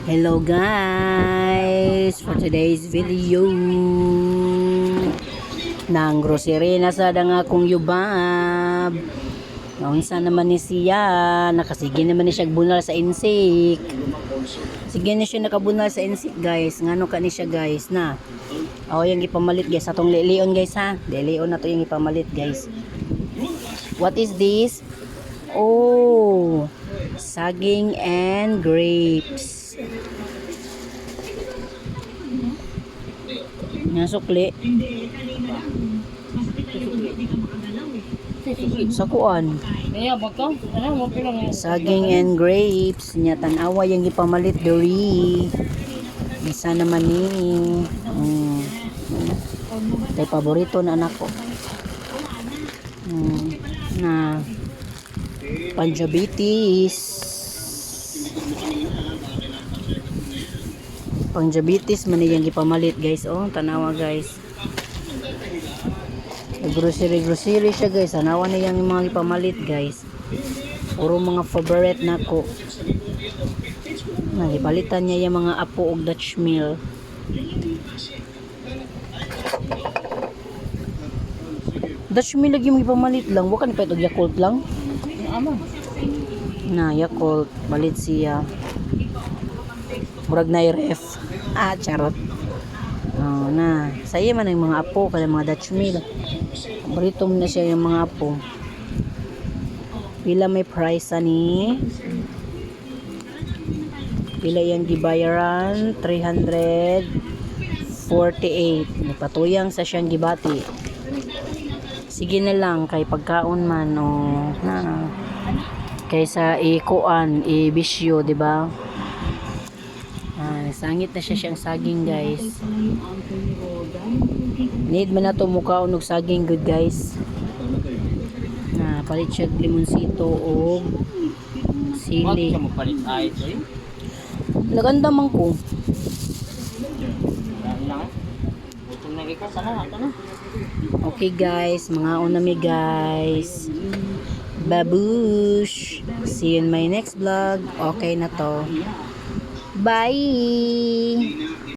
Hello guys, for today's video ng grocery na sa dang akong yubab. Naunsa naman ni siya, nakasige naman ni siya bunal sa insik. Sige ni siya nakabunal sa insik guys, ngano ka ni siya guys na. Oh, yung ipamalit guys, atong lilion guys ha. Lilion na to yung ipamalit guys. What is this? Oh, saging and grapes. Nga sukli. Sakuan. Saging and grapes. Nya tanawa yung ipamalit diri. Isa naman ni. Kay paborito na anak ko. Na panjabitis. Panjabitis man yung ipamalit guys. Oh, tanawa guys. Grocery siya guys. Tanawa na yung mga ipamalit guys. Puro mga favorite na ko. Nagipalitan niya yung mga apo og Dutch meal. Dutch meal lagi mo ipamalit lang. Wakan pa ito Yakult lang. Na Yakult. Balit siya. Murag na ref. Charot. Oh, na. Saya man yung mga apo. Kaya mga Dutch meal. Paborito mo na siya yung mga apo. Pila may price ani? Pila yung gibayaran? 348. Napatuyang sa siyang gibati. Sige na lang kay pagkaon man o na kaysa ikuan ibisyo, di ba? Sangit na siya siyang saging guys. Need man na to mukha og saging good guys. Palit siya limonsito o sili. Laganda man ko. Okay guys, mga unami guys. Babush. See you in my next vlog. Okay na to. Bye.